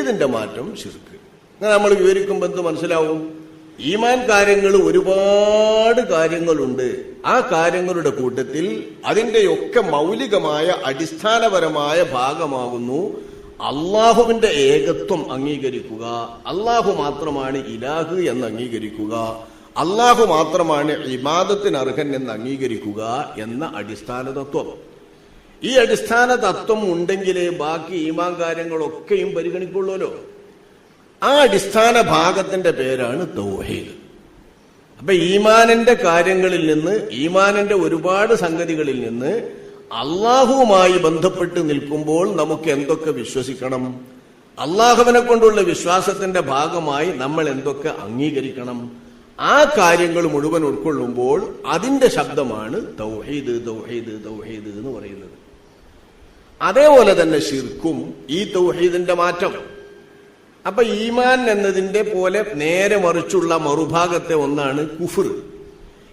തൗഹീദിന്റെ മാറ്റം ശിർക്ക്. അങ്ങനെ നമ്മൾ വിവരിക്കുമ്പോൾ എന്ത് മനസ്സിലാവും? ഈമാൻ കാര്യങ്ങൾ ഒരുപാട് കാര്യങ്ങളുണ്ട്. ആ കാര്യങ്ങളുടെ കൂട്ടത്തിൽ അതിന്റെയൊക്കെ മൗലികമായ അടിസ്ഥാനപരമായ ഭാഗമാകുന്നു അള്ളാഹുവിന്റെ ഏകത്വം അംഗീകരിക്കുക, അള്ളാഹു മാത്രമാണ് ഇലാഹ് എന്ന് അംഗീകരിക്കുക, അള്ളാഹു മാത്രമാണ് ഇബാദത്തിന് അർഹൻ എന്ന് അംഗീകരിക്കുക എന്ന അടിസ്ഥാന തത്വം. ഈ അടിസ്ഥാന തത്വം ഉണ്ടെങ്കിലേ ബാക്കി ഈമാൻ കാര്യങ്ങളൊക്കെയും പരിഗണിക്കുള്ളൂല്ലോ. ആ അടിസ്ഥാന ഭാഗത്തിന്റെ പേരാണ് തൗഹീദ്. അപ്പൊ ഈമാനിന്റെ കാര്യങ്ങളിൽ നിന്ന്, ഈമാനിന്റെ ഒരുപാട് സംഗതികളിൽ നിന്ന് അള്ളാഹുവുമായി ബന്ധപ്പെട്ട് നിൽക്കുമ്പോൾ നമുക്ക് എന്തൊക്കെ വിശ്വസിക്കണം, അള്ളാഹുവിനെ കൊണ്ടുള്ള വിശ്വാസത്തിന്റെ ഭാഗമായി നമ്മൾ എന്തൊക്കെ അംഗീകരിക്കണം, ആ കാര്യങ്ങൾ മുഴുവൻ ഉൾക്കൊള്ളുമ്പോൾ അതിന്റെ ശബ്ദമാണ് തൗഹീദ് തൗഹീദ് തൗഹീദ് എന്ന് പറയുന്നത്. അതേപോലെ തന്നെ ശിർക്കും ഈ തൗഹീദിന്റെ മാറ്റം. അപ്പൊ ഈമാൻ എന്നതിന്റെ പോലെ നേരെ മറിച്ചുള്ള മറുഭാഗത്തെ ഒന്നാണ് കുഫർ.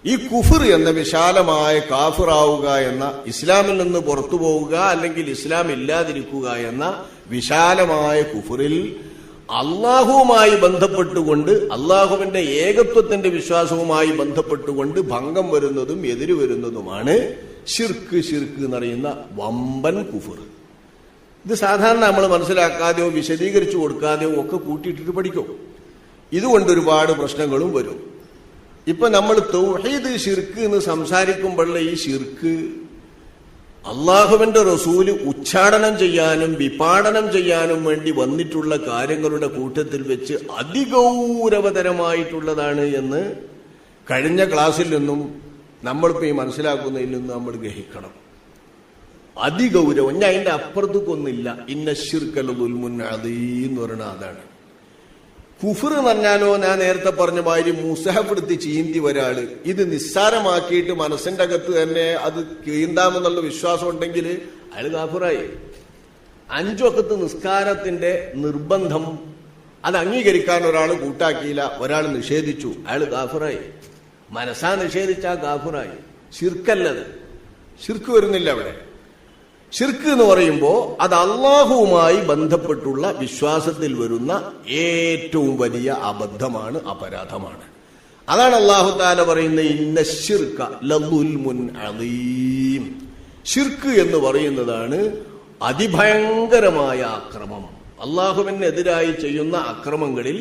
ഈ കുഫർ എന്ന വിശാലമായ കാഫിറാവുക എന്ന, ഇസ്ലാമിൽ നിന്ന് പുറത്തു പോവുക അല്ലെങ്കിൽ ഇസ്ലാം ഇല്ലാതിരിക്കുക എന്ന വിശാലമായ കുഫറിൽ അള്ളാഹുവുമായി ബന്ധപ്പെട്ടുകൊണ്ട്, അള്ളാഹുവിന്റെ ഏകത്വത്തിന്റെ വിശ്വാസവുമായി ബന്ധപ്പെട്ടുകൊണ്ട് ഭംഗം വരുന്നതും എതിര് വരുന്നതുമാണ് ശിർക്ക്. ശിർക്ക് എന്നറിയുന്ന വമ്പൻ കുഫർ. ഇത് സാധാരണ നമ്മൾ മനസ്സിലാക്കാതെയോ വിശദീകരിച്ചു കൊടുക്കാതെയോ ഒക്കെ കൂട്ടിയിട്ടിട്ട് പഠിക്കും. ഇതുകൊണ്ട് ഒരുപാട് പ്രശ്നങ്ങളും വരും. ഇപ്പൊ നമ്മൾ തൗഹീദ് ശിർക്ക് എന്ന് സംസാരിക്കുമ്പോഴുള്ള ഈ ശിർക്ക് അള്ളാഹുവിന്റെ റസൂല് ഉച്ചാടനം ചെയ്യാനും വിപാടനം ചെയ്യാനും വേണ്ടി വന്നിട്ടുള്ള കാര്യങ്ങളുടെ കൂട്ടത്തിൽ വെച്ച് അതിഗൗരവതരമായിട്ടുള്ളതാണ് എന്ന് കഴിഞ്ഞ ക്ലാസ്സിൽ നിന്നും നമ്മളിപ്പോ ഈ മനസ്സിലാക്കുന്നതിൽ നിന്നും നമ്മൾ ഗ്രഹിക്കണം. അതിഗൗരവം. ഞാൻ അതിന്റെ അപ്പുറത്തേക്കൊന്നില്ല. ഇന്ന ശിർക്കൽ ദുൽമുൻ അദീം എന്ന് പറയുന്നത് അതാണ്. കുഫർ എന്ന് പറഞ്ഞാലോ, ഞാൻ നേരത്തെ പറഞ്ഞ മാതിരി മുസഹപ്പെടുത്തി ചീന്തി ഒരാള് ഇത് നിസ്സാരമാക്കിയിട്ട് മനസ്സിന്റെ അകത്ത് തന്നെ അത് കീന്താമെന്നുള്ള വിശ്വാസം ഉണ്ടെങ്കിൽ അയാൾ കാഫിറായി. 5 വഖത്ത് നിസ്കാരത്തിന്റെ നിർബന്ധം അത് അംഗീകരിക്കാൻ ഒരാൾ കൂട്ടാക്കിയില്ല, ഒരാൾ നിഷേധിച്ചു, അയാൾ കാഫിറായി. മനസ്സാ നിഷേധിച്ച കാഫിറായി. ശിർക്കല്ലത്. ശിർക്ക് വരുന്നില്ല അവിടെ. ശിർക്ക് എന്ന് പറയുമ്പോൾ അത് അള്ളാഹുവുമായി ബന്ധപ്പെട്ടുള്ള വിശ്വാസത്തിൽ വരുന്ന ഏറ്റവും വലിയ അബദ്ധമാണ്, അപരാധമാണ്. അതാണ് അല്ലാഹു തആല പറയുന്നത് ഇന്ന ശിർക ലദുൽമുൻ അദീം. ശിർക്ക് എന്ന് പറയുന്നതാണ് അതിഭയങ്കരമായ അക്രമം. അള്ളാഹുവിനെതിരായി ചെയ്യുന്ന അക്രമങ്ങളിൽ,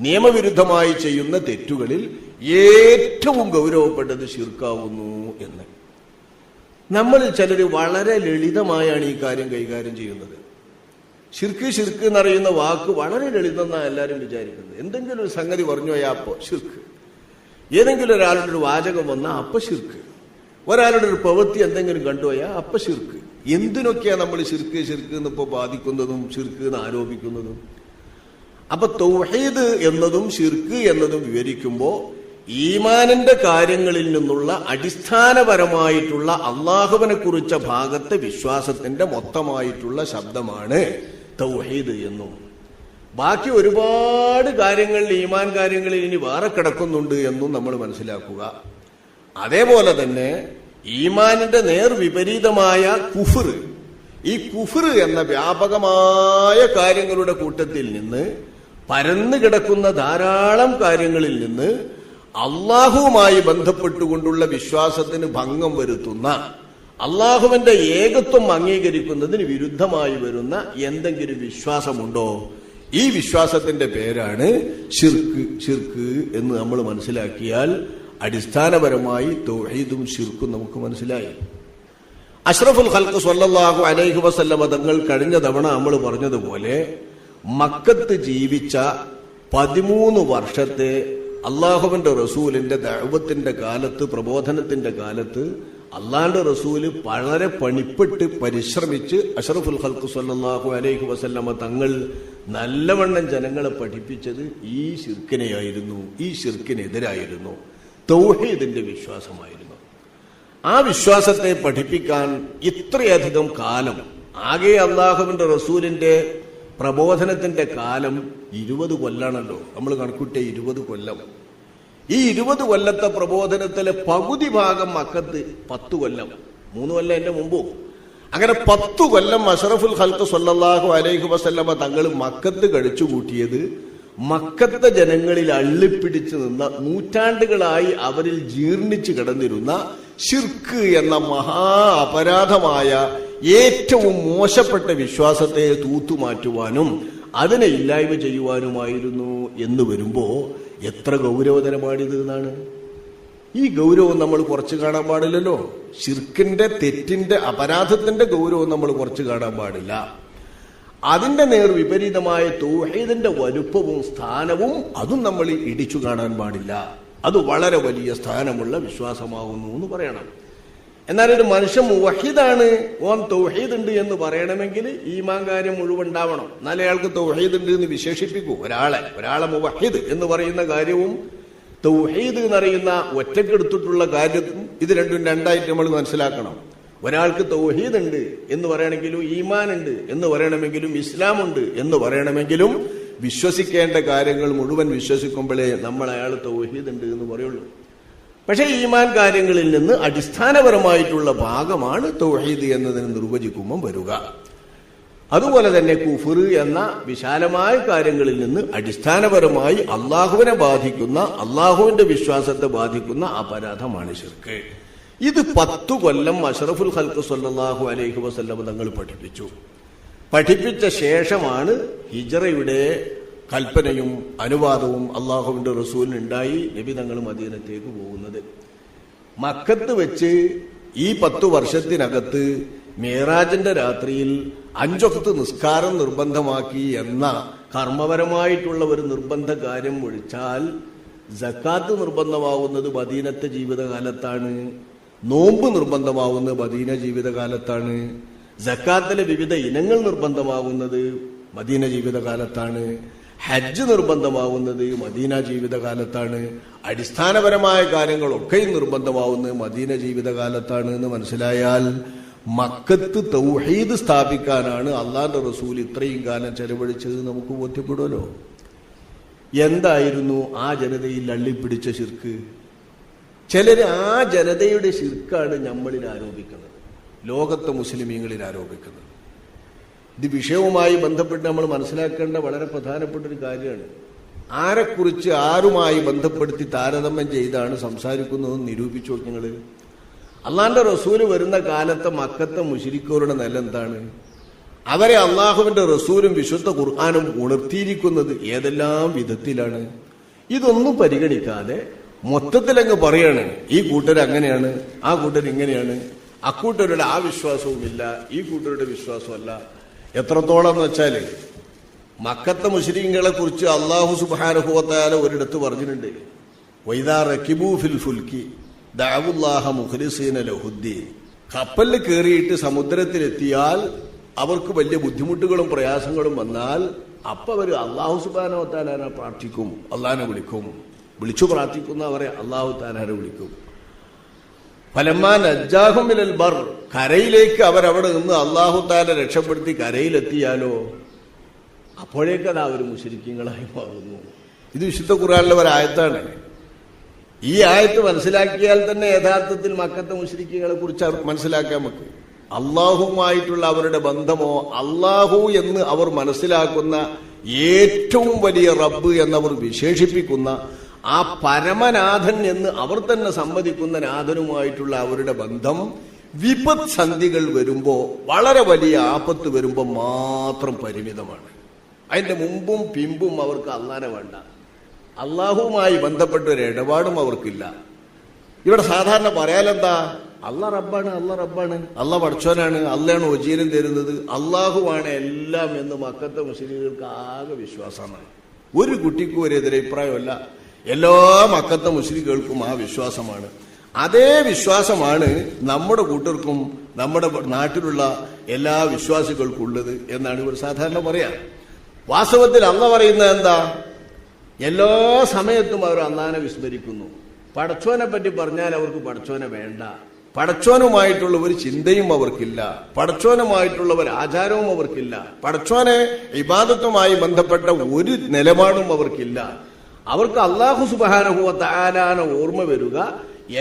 നിയമവിരുദ്ധമായി ചെയ്യുന്ന തെറ്റുകളിൽ ഏറ്റവും ഗൗരവപ്പെട്ടത് ശിർക്കാവുന്നു എന്ന്. നമ്മളിൽ ചിലർ വളരെ ലളിതമായാണ് ഈ കാര്യം കൈകാര്യം ചെയ്യുന്നത്. ശിർക്ക് ശിർക്ക് എന്നറിയുന്ന വാക്ക് വളരെ ലളിതമെന്നാണ് എല്ലാവരും വിചാരിക്കുന്നത്. എന്തെങ്കിലും ഒരു സംഗതി പറഞ്ഞു പോയാൽ അപ്പൊ ശിർക്ക്, ഏതെങ്കിലും ഒരാളുടെ ഒരു വാചകം വന്നാൽ അപ്പൊ ശിർക്ക്, ഒരാളുടെ ഒരു പ്രവൃത്തി എന്തെങ്കിലും കണ്ടുപോയാൽ അപ്പൊ ശിർക്ക്. എന്തിനൊക്കെയാ നമ്മൾ ശിർക്ക് ശിർക്ക് എന്നിപ്പോ ബാധിക്കുന്നതും ശിർക്ക് എന്ന് ആരോപിക്കുന്നതും? അപ്പൊ തൗഹീദ് എന്നതും ശിർക്ക് എന്നതും വിവരിക്കുമ്പോ ഈമാനിന്റെ കാര്യങ്ങളിൽ നിന്നുള്ള അടിസ്ഥാനപരമായിട്ടുള്ള അള്ളാഹുവിനെ കുറിച്ച ഭാഗത്തെ വിശ്വാസത്തിന്റെ മൊത്തമായിട്ടുള്ള ശബ്ദമാണ് തൗഹീദ് എന്നും, ബാക്കി ഒരുപാട് കാര്യങ്ങളിൽ, ഈമാൻ കാര്യങ്ങളിൽ ഇനി വേറെ കിടക്കുന്നുണ്ട് എന്നും നമ്മൾ മനസ്സിലാക്കുക. അതേപോലെ തന്നെ ഈമാനിന്റെ നേർവിപരീതമായ കുഫർ, ഈ കുഫർ എന്ന വ്യാപകമായ കാര്യങ്ങളുടെ കൂട്ടത്തിൽ നിന്ന്, പരന്നു കിടക്കുന്ന ധാരാളം കാര്യങ്ങളിൽ നിന്ന് അള്ളാഹുവുമായി ബന്ധപ്പെട്ടുകൊണ്ടുള്ള വിശ്വാസത്തിന് ഭംഗം വരുത്തുന്ന, അള്ളാഹുവിന്റെ ഏകത്വം അംഗീകരിക്കുന്നതിന് വിരുദ്ധമായി വരുന്ന എന്തെങ്കിലും വിശ്വാസമുണ്ടോ? ഈ വിശ്വാസത്തിന്റെ പേരാണ് ശിർക്ക്. ശിർക്ക് എന്ന് നമ്മൾ മനസ്സിലാക്കിയാൽ അടിസ്ഥാനപരമായി തൗഹീദും ശിർക്കും നമുക്ക് മനസ്സിലായി. അഷ്റഫുൽ ഖൽഖ് സ്വല്ലല്ലാഹു അലൈഹി വസല്ലമ തങ്ങൾ കഴിഞ്ഞ തവണ നമ്മൾ പറഞ്ഞതുപോലെ മക്കത്ത് ജീവിച്ച 13 വർഷത്തെ അള്ളാഹുവിന്റെ റസൂലിന്റെ ദഅവത്തിന്റെ കാലത്ത്, പ്രബോധനത്തിന്റെ കാലത്ത് അള്ളാന്റെ റസൂല് വളരെ പണിപ്പെട്ട് പരിശ്രമിച്ച് അഷ്റഫുൽ ഖൽഖ് സ്വല്ലല്ലാഹു അലൈഹി വസല്ലമ തങ്ങൾ നല്ലവണ്ണം ജനങ്ങളെ പഠിപ്പിച്ചത് ഈ ശിർക്കിനെയായിരുന്നു, ഈ ശിർക്കിനെതിരായിരുന്നു, തൗഹീദിന്റെ വിശ്വാസമായിരുന്നു. ആ വിശ്വാസത്തെ പഠിപ്പിക്കാൻ ഇത്രയധികം കാലം, ആകെ അള്ളാഹുവിന്റെ റസൂലിന്റെ പ്രബോധനത്തിന്റെ കാലം 20 കൊല്ലാണല്ലോ. നമ്മൾ കണക്കൂട്ടിയ 20 കൊല്ലം. ഈ 20 കൊല്ലത്തെ പ്രബോധനത്തിലെ പകുതി ഭാഗം മക്കത്ത് 10 കൊല്ലം, 3 കൊല്ലം എന്റെ മുമ്പും. അങ്ങനെ 10 കൊല്ലം അഷ്റഫുൽ ഖൽഖ് സ്വല്ലല്ലാഹു അലൈഹി വസല്ലമ തങ്ങൾ മക്കത്ത് കഴിച്ചുകൂട്ടിയത് മക്കത്തെ ജനങ്ങളിൽ അള്ളിപ്പിടിച്ചു നിന്ന നൂറ്റാണ്ടുകളായി അവരിൽ ജീർണിച്ചു കിടന്നിരുന്ന ശിർക്ക് എന്ന മഹാ അപരാധമായ ഏറ്റവും മോശപ്പെട്ട വിശ്വാസത്തെ തൂത്തുമാറ്റുവാനും അതിനെ ഇല്ലായ്മ ചെയ്യുവാനുമായിരുന്നു എന്ന് വരുമ്പോ എത്ര ഗൗരവതരമാണിത് എന്നാണ്. ഈ ഗൗരവം നമ്മൾ കുറച്ച് കാണാൻ പാടില്ലല്ലോ. ശിർക്കിന്റെ, തെറ്റിന്റെ, അപരാധത്തിന്റെ ഗൗരവം നമ്മൾ കുറച്ച് കാണാൻ പാടില്ല. അതിന്റെ നേർ വിപരീതമായ തൗഹീദിന്റെ വലുപ്പവും സ്ഥാനവും അതും നമ്മൾ ഇടിച്ചു കാണാൻ പാടില്ല. അത് വളരെ വലിയ സ്ഥാനമുള്ള വിശ്വാസമാകുന്നു എന്ന് പറയണം. എന്നാൽ ഒരു മനുഷ്യൻ മുവഹിദാണ്, ഓൻ തൗഹീദ് ഉണ്ട് എന്ന് പറയണമെങ്കിൽ ഈമാൻ കാര്യം മുഴുവൻ ഉണ്ടാവണം. എന്നാലേ അയാൾക്ക് തൗഹീദ് ഉണ്ട് എന്ന് വിശേഷിപ്പിക്കൂ. ഒരാളെ മുവഹിദ് എന്ന് പറയുന്ന കാര്യവും തൗഹീദ് എന്നറിയുന്ന ഒറ്റക്കെടുത്തിട്ടുള്ള കാര്യവും ഇത് രണ്ടും രണ്ടായിട്ട് നമ്മൾ മനസ്സിലാക്കണം. ഒരാൾക്ക് തൗഹീദ് ഉണ്ട് എന്ന് പറയണമെങ്കിലും ഈമാൻ ഉണ്ട് എന്ന് പറയണമെങ്കിലും ഇസ്ലാം ഉണ്ട് എന്ന് പറയണമെങ്കിലും വിശ്വസിക്കേണ്ട കാര്യങ്ങൾ മുഴുവൻ വിശ്വസിക്കുമ്പോഴേ നമ്മൾ അയാൾ തൗഹീദ് ഉണ്ട് എന്ന് പറയുള്ളൂ. പക്ഷേ ഈമാൻ കാര്യങ്ങളിൽ നിന്ന് അടിസ്ഥാനപരമായിട്ടുള്ള ഭാഗമാണ് തൗഹീദ് എന്നതിന് നിർവചിക്കുമ്പോൾ വരിക. അതുപോലെ തന്നെ കുഫ്ർ എന്ന വിശാലമായ കാര്യങ്ങളിൽ നിന്ന് അടിസ്ഥാനപരമായി അള്ളാഹുവിനെ ബാധിക്കുന്ന, അള്ളാഹുവിന്റെ വിശ്വാസത്തെ ബാധിക്കുന്ന അപരാധമാണ് ശിർക്ക്. ഇത് 10 കൊല്ലം അഷ്റഫുൽ ഖൽഖ് സ്വല്ലല്ലാഹു അലൈഹി വസല്ലം തങ്ങൾ പഠിപ്പിച്ച ശേഷമാണ് ഹിജ്റയുടെ കൽപ്പനയും അനുവാദവും അള്ളാഹുവിന്റെ റസൂലിനുണ്ടായി നബി തങ്ങൾ മദീനത്തേക്ക് പോകുന്നത്. മക്കത്ത് വെച്ച് ഈ 10 വർഷത്തിനകത്ത് മിഅ്റാജിന്റെ രാത്രിയിൽ 5 വഖ്ത് നിസ്കാരം നിർബന്ധമാക്കി എന്ന കർമ്മപരമായിട്ടുള്ള ഒരു നിർബന്ധ കാര്യം ഒഴിച്ചാൽ സക്കാത്ത് നിർബന്ധമാവുന്നത് മദീനത്തെ ജീവിതകാലത്താണ്, നോമ്പ് നിർബന്ധമാവുന്നത് മദീന ജീവിതകാലത്താണ്, സക്കാത്തിലെ വിവിധ ഇനങ്ങൾ നിർബന്ധമാവുന്നത് മദീന ജീവിതകാലത്താണ്, ഹജ്ജ് നിർബന്ധമാവുന്നത് മദീന ജീവിതകാലത്താണ്, അടിസ്ഥാനപരമായ കാര്യങ്ങളൊക്കെ നിർബന്ധമാവുന്നത് മദീന ജീവിതകാലത്താണ് എന്ന് മനസ്സിലായാൽ മക്കത്ത് തൗഹീദ് സ്ഥാപിക്കാനാണ് അള്ളാന്റെ റസൂൽ ഇത്രയും കാലം ചെലവഴിച്ചത് നമുക്ക് ബോധ്യപ്പെടുമല്ലോ. എന്തായിരുന്നു ആ ജനതയിൽ അള്ളിപ്പിടിച്ച ശിർക്ക്? ചിലര് ആ ജനതയുടെ ശിർക്കാണ് നമ്മളിൽ ആരോപിക്കുന്നത്, ലോകത്തെ മുസ്ലിമീങ്ങളിൽ ആരോപിക്കുന്നത്. ഇത് വിഷയവുമായി ബന്ധപ്പെട്ട് നമ്മൾ മനസ്സിലാക്കേണ്ട വളരെ പ്രധാനപ്പെട്ട ഒരു കാര്യമാണ്. ആരെക്കുറിച്ച് ആരുമായി ബന്ധപ്പെടുത്തി താരതമ്യം ചെയ്താണ് സംസാരിക്കുന്നതെന്ന് നിരൂപിച്ചു നോക്കി നിങ്ങൾ. അള്ളാന്റെ റസൂല് വരുന്ന കാലത്തെ മക്കത്തെ മുശ്രിക്കുകളുടെ നില എന്താണ്? അവരെ അള്ളാഹുവിന്റെ റസൂലും വിശുദ്ധ ഖുർആനും ഉണർത്തിയിരിക്കുന്നത് ഏതെല്ലാം വിധത്തിലാണ്? ഇതൊന്നും പരിഗണിക്കാതെ മൊത്തത്തിലങ്ങ് പറയാണ്, ഈ കൂട്ടർ അങ്ങനെയാണ്, ആ കൂട്ടർ ഇങ്ങനെയാണ്, അക്കൂട്ടരുടെ ആ വിശ്വാസവുമില്ല, ഈ കൂട്ടരുടെ വിശ്വാസമല്ല. എത്രത്തോളം എന്ന് വെച്ചാല് മക്കത്തെ മുശ്രിക്കുകളെ കുറിച്ച് അള്ളാഹു സുബ്ഹാനഹു വ തആല ഒരിടത്ത് പറഞ്ഞിട്ടുണ്ട്, വൈദാ റകിബൂ ഫിൽ ഫുൽക്കി ദഅവുല്ലാഹ മുഖ്ലിസീന ലഹുദ്ദീൻ. കപ്പലിൽ കയറിയിട്ട് സമുദ്രത്തിലെത്തിയാൽ അവർക്ക് വലിയ ബുദ്ധിമുട്ടുകളും പ്രയാസങ്ങളും വന്നാൽ അപ്പൊ അവർ അള്ളാഹു സുബ്ഹാനഹു വ തആലനെ പ്രാർത്ഥിക്കും, അള്ളാഹിനെ വിളിക്കും. വിളിച്ചു പ്രാർത്ഥിക്കുന്ന അവരെ അള്ളാഹു തആലനെ വിളിക്കും. ഫലമ്മാ നജ്ജാഹും മിനൽ ബർ, കരയിലേക്ക് അവരവിടെ നിന്ന് അള്ളാഹു തആല രക്ഷപ്പെടുത്തി കരയിലെത്തിയാലോ അപ്പോഴേക്കത് അവർ മുശ്രിക്കുകളായി മാറുന്നു. ഇത് വിശുദ്ധ ഖുർആനിലെ ഒരു ആയത്താണ്. ഈ ആയത്ത് മനസ്സിലാക്കിയാൽ തന്നെ യഥാർത്ഥത്തിൽ മക്കത്തെ മുശ്രിക്കുകളെ കുറിച്ച് മനസ്സിലാക്കാൻ പറ്റും. അള്ളാഹുവുമായിട്ടുള്ള അവരുടെ ബന്ധമോ, അള്ളാഹു എന്ന് അവർ മനസ്സിലാക്കുന്ന ഏറ്റവും വലിയ റബ്ബ് എന്നവർ വിശേഷിപ്പിക്കുന്ന ആ പരമനാഥൻ എന്ന് അവർ തന്നെ സമ്മതിക്കുന്ന നാഥനുമായിട്ടുള്ള അവരുടെ ബന്ധം വിപത്ത് സന്ധികൾ വരുമ്പോ, വളരെ വലിയ ആപത്ത് വരുമ്പോ മാത്രം പരിമിതമാണ്. അതിന്റെ മുമ്പും പിമ്പും അവർക്ക് അള്ളാനെ വേണ്ട. അള്ളാഹുവുമായി ബന്ധപ്പെട്ട ഒരു ഇടപാടും അവർക്കില്ല. ഇവിടെ സാധാരണ പറയാലെന്താ, അള്ളാഹ് റബ്ബാണ്, അള്ളാഹ് റബ്ബാണ്, അള്ളാഹ് പഠിച്ചവനാണ്, അള്ളാഹാണ് ഒജീരം തരുന്നത്, അള്ളാഹുവാണ് എല്ലാം എന്ന് മക്കത്തെ മുസ്ലിങ്ങൾക്ക് ആകെ വിശ്വാസമാണ്. ഒരു കുട്ടിക്കും ഒരു എതിരഭിപ്രായമല്ല, എല്ലാ മക്കത്തെ മുസ്ലിങ്ങൾക്കും ആ വിശ്വാസമാണ്. അതേ വിശ്വാസമാണ് നമ്മുടെ കൂട്ടർക്കും നമ്മുടെ നാട്ടിലുള്ള എല്ലാ വിശ്വാസികൾക്കും ഉള്ളത് എന്നാണ് ഇവർ സാധാരണ പറയാ. വാസ്തവത്തിൽ അള്ളാഹ് പറയുന്നത് എന്താ? എല്ലാ സമയത്തും അവർ അള്ളാഹിനെ വിസ്മരിക്കുന്നു. പടച്ചോനെ പറ്റി പറഞ്ഞാൽ അവർക്ക് പടച്ചോനെ വേണ്ട, പടച്ചോനുമായിട്ടുള്ള ഒരു ചിന്തയും അവർക്കില്ല, പടച്ചോനുമായിട്ടുള്ള ഒരു ആചാരവും അവർക്കില്ല, പടച്ചോനെ ഇബാദത്തുമായി ബന്ധപ്പെട്ട ഒരു നിലപാടും അവർക്കില്ല. അവർക്ക് അല്ലാഹു സുബ്ഹാനഹു വ തആലാനെ ഓർമ്മ വരിക,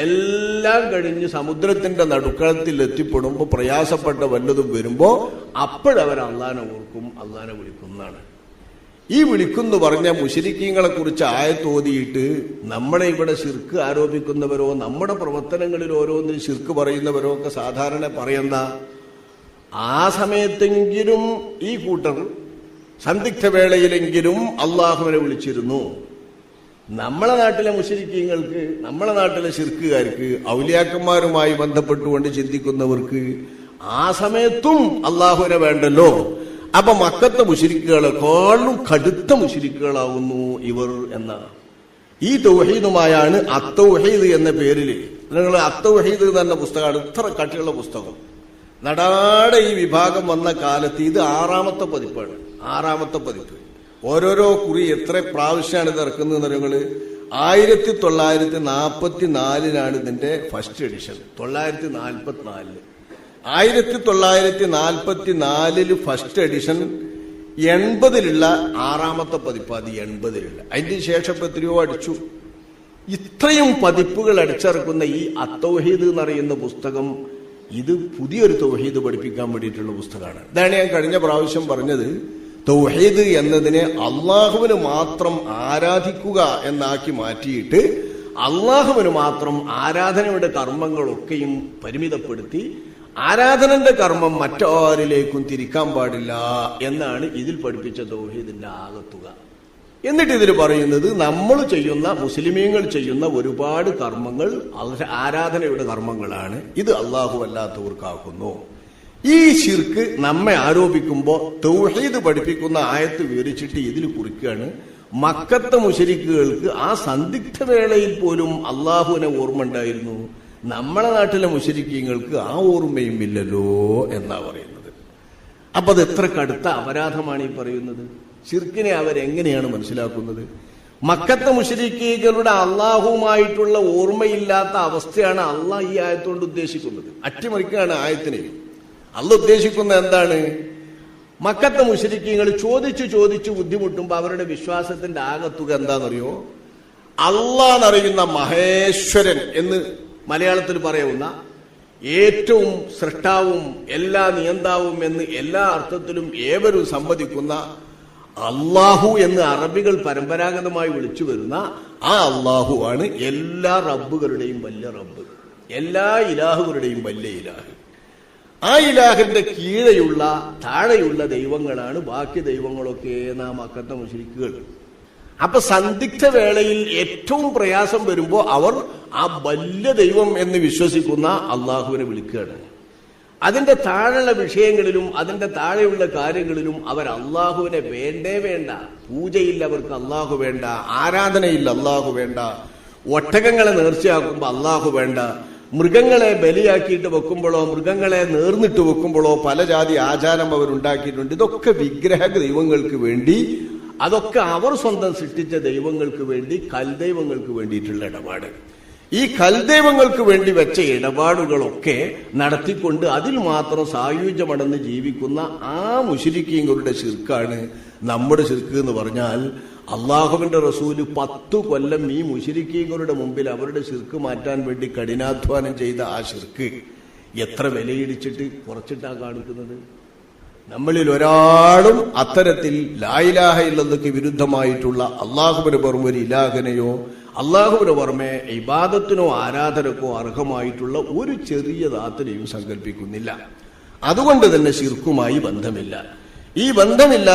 എല്ലാം കഴിഞ്ഞ് സമുദ്രത്തിന്റെ നടുക്കളത്തിൽ എത്തിപ്പെടുമ്പോൾ പ്രയാസപ്പെട്ട വല്ലതും വരുമ്പോ അപ്പോഴവർ അള്ളാനെ ഓർക്കും, അള്ളാനെ വിളിക്കുന്നതാണ്. ഈ വിളിക്കുന്നു പറഞ്ഞ മുശ്രിക്കീങ്ങളെ കുറിച്ച് ആയത്തോതിയിട്ട് നമ്മളെ ഇവിടെ ശിർക്ക് ആരോപിക്കുന്നവരോ നമ്മുടെ പ്രവർത്തനങ്ങളിൽ ഓരോന്നിനും ശിർക്ക് പറയുന്നവരോ ഒക്കെ സാധാരണ പറയുന്ന ആ സമയത്തെങ്കിലും ഈ കൂട്ടർ സന്ദിഗ്ധ വേളയിലെങ്കിലും അള്ളാഹുവിനെ വിളിച്ചിരുന്നു. നമ്മളെ നാട്ടിലെ മുശ്രിക്കീങ്ങൾക്ക്, നമ്മളെ നാട്ടിലെ ശിർക്കുകാർക്ക്, ഔലിയാക്കന്മാരുമായി ബന്ധപ്പെട്ടുകൊണ്ട് ചിന്തിക്കുന്നവർക്ക് ആ സമയത്തും അള്ളാഹുവിനെ വേണ്ടല്ലോ. അപ്പൊ മക്കത്തെ മുശ്രിക്കുകളെക്കാളും കടുത്ത മുശ്രിക്കുകളാവുന്നു ഇവർ എന്നാണ്. ഈ തൗഹീദുമായാണ് അത്തൗഹീദ് എന്ന പേരില്, നിങ്ങൾ അത്തൗഹീദ് എന്ന പുസ്തകമാണ്, ഇത്ര കട്ടിയുള്ള പുസ്തകം. നടാടെ ഈ വിഭാഗം വന്ന കാലത്ത് ഇത് 6ാമത്തെ പതിപ്പാണ്. 6ാമത്തെ പതിപ്പ്. ഓരോരോ കുറി എത്ര പ്രാവശ്യമാണ് ഇത് ഇറക്കുന്നത് നിങ്ങള്? 1944 ഇതിന്റെ ഫസ്റ്റ് എഡിഷൻ. 1944 1944 first edition. 80 6ാമത്തെ പതിപ്പ്. അത് 80 അതിന് ശേഷം എത്രയോ അടിച്ചു. ഇത്രയും പതിപ്പുകൾ അടിച്ചിറക്കുന്ന ഈ അത്തൗഹീദ് എന്നറിയുന്ന പുസ്തകം ഇത് പുതിയൊരു തൗഹീദ് പഠിപ്പിക്കാൻ വേണ്ടിയിട്ടുള്ള പുസ്തകമാണ്. ഇതാണ് ഞാൻ കഴിഞ്ഞ പ്രാവശ്യം പറഞ്ഞത്. തൗഹീദ് എന്നതിനെ അള്ളാഹുവിന് മാത്രം ആരാധിക്കുക എന്നാക്കി മാറ്റിയിട്ട് അള്ളാഹുവിന് മാത്രം ആരാധനയുടെ കർമ്മങ്ങളൊക്കെയും പരിമിതപ്പെടുത്തി ആരാധനന്റെ കർമ്മം മറ്റാരിലേക്കും തിരിക്കാൻ പാടില്ല എന്നാണ് ഇതിൽ പഠിപ്പിച്ച തൗഹീദിന്റെ ആകത്തുക. എന്നിട്ട് ഇതിൽ പറയുന്നത് നമ്മൾ ചെയ്യുന്ന, മുസ്ലിമീങ്ങൾ ചെയ്യുന്ന ഒരുപാട് കർമ്മങ്ങൾ ആരാധനയുടെ കർമ്മങ്ങളാണ്. ഇത് അള്ളാഹു അല്ലാത്തവർക്കാക്കുന്നു. ഈ ശിർക്ക് നമ്മെ ആരോപിക്കുമ്പോൾ തൗഹീദ് പഠിപ്പിക്കുന്ന ആയത്ത് വിവരിച്ചിട്ട് ഇതിൽ കുറിക്കുകയാണ്, മക്കത്തെ മുശ്രിക്കുകൾക്ക് ആ സന്ദിഗ്ധ വേളയിൽ പോലും അള്ളാഹുവിനെ ഓർമ്മ ഉണ്ടായിരുന്നു, നമ്മളെ നാട്ടിലെ മുശ്രിക്കീങ്ങൾക്ക് ആ ഓർമ്മയും ഇല്ലല്ലോ എന്നാ പറയുന്നത്. അപ്പൊ അത് എത്ര കടുത്ത അപരാധമാണ് ഈ പറയുന്നത്. ശിർക്കിനെ അവരെങ്ങനെയാണ് മനസ്സിലാക്കുന്നത്? മക്കത്തെ മുശ്രിക്കീകളുടെ അള്ളാഹുവുമായിട്ടുള്ള ഓർമ്മയില്ലാത്ത അവസ്ഥയാണ് അള്ളാഹ് ഈ ആയത്തുകൊണ്ട് ഉദ്ദേശിക്കുന്നത്. അട്ടിമറിക്കുകയാണ് ആയത്തിനെ. അള്ളാഹ് ഉദ്ദേശിക്കുന്നത് എന്താണ്? മക്കത്തെ മുശ്രിക്കീങ്ങൾ ചോദിച്ചു ബുദ്ധിമുട്ടുമ്പോ അവരുടെ വിശ്വാസത്തിന്റെ ആകത്തുക എന്താണെന്നറിയോ? അള്ളാഹ്ന്നറിയുന്ന മഹേശ്വരൻ എന്ന് മലയാളത്തിൽ പറയാവുന്ന ഏറ്റവും സൃഷ്ടാവും എല്ലാ നിയന്താവും എന്ന് എല്ലാ അർത്ഥത്തിലും ഏവരും സമ്മതിക്കുന്ന അള്ളാഹു എന്ന് അറബികൾ പരമ്പരാഗതമായി വിളിച്ചു വരുന്ന ആ അള്ളാഹു ആണ് എല്ലാ റബ്ബുകളുടെയും വലിയ റബ്ബ്, എല്ലാ ഇലാഹുകളുടെയും വലിയ ഇലാഹ്. ആ ഇലാഹിന്റെ കീഴെയുള്ള താഴെയുള്ള ദൈവങ്ങളാണ് ബാക്കി ദൈവങ്ങളൊക്കെ നാം മക്കത്തെ മുശ്രിക്കുകൾ. അപ്പൊ സന്ദിഗ്ധ വേളയിൽ ഏറ്റവും പ്രയാസം വരുമ്പോ അവർ ആ വലിയ ദൈവം എന്ന് വിശ്വസിക്കുന്ന അള്ളാഹുവിനെ വിളിക്കുകയാണ്. അതിന്റെ താഴെയുള്ള വിഷയങ്ങളിലും അതിന്റെ താഴെയുള്ള കാര്യങ്ങളിലും അവർ അള്ളാഹുവിനെ വേണ്ട. പൂജയില്ല അവർക്ക് അള്ളാഹു വേണ്ട, ആരാധനയില്ല അള്ളാഹു വേണ്ട, ഒട്ടകങ്ങളെ നേർച്ചയാക്കുമ്പോ അള്ളാഹു വേണ്ട, മൃഗങ്ങളെ ബലിയാക്കിയിട്ട് വെക്കുമ്പോഴോ മൃഗങ്ങളെ നേർന്നിട്ട് വെക്കുമ്പോഴോ പല ജാതി ആചാരം അവരുണ്ടാക്കിയിട്ടുണ്ട്. ഇതൊക്കെ വിഗ്രഹ ദൈവങ്ങൾക്ക് വേണ്ടി, അതൊക്കെ അവർ സ്വന്തം സൃഷ്ടിച്ച ദൈവങ്ങൾക്ക് വേണ്ടി, കൽദൈവങ്ങൾക്ക് വേണ്ടിയിട്ടുള്ള ഇടപാട്. ഈ കൽദൈവങ്ങൾക്ക് വേണ്ടി വെച്ച ഇടപാടുകളൊക്കെ നടത്തിക്കൊണ്ട് അതിൽ മാത്രം സായുജ്യമടന്ന് ജീവിക്കുന്ന ആ മുശ്രിക്കീങ്ങളുടെ ശിർക്കാണ് നമ്മുടെ ശിർക്ക് എന്ന് പറഞ്ഞാൽ. അള്ളാഹുവിന്റെ റസൂല് 10 കൊല്ലം ഈ മുശ്രിക്കീങ്ങളുടെ മുമ്പിൽ അവരുടെ ശിർക്ക് മാറ്റാൻ വേണ്ടി കഠിനാധ്വാനം ചെയ്ത ആ ശിർക്ക് എത്ര വിലയിടിച്ചിട്ട് കുറച്ചിട്ടാ കാണിക്കുന്നത്. നമ്മളിൽ ഒരാളും അത്തരത്തിൽ ലാ ഇലാഹ ഇല്ലല്ലാഹ്ക്ക് വിരുദ്ധമായിട്ടുള്ള അള്ളാഹുവിന് പുറമെ ഒരു ഇലാഹിനെയോ അള്ളാഹുവിന് പുറമെ ഇബാദത്തിനോ ആരാധനക്കോ അർഹമായിട്ടുള്ള ഒരു ചെറിയ ദാത്തിനെയും സങ്കല്പിക്കുന്നില്ല. അതുകൊണ്ട് തന്നെ ശിർക്കുമായി ബന്ധമില്ല. ഈ ബന്ധമില്ല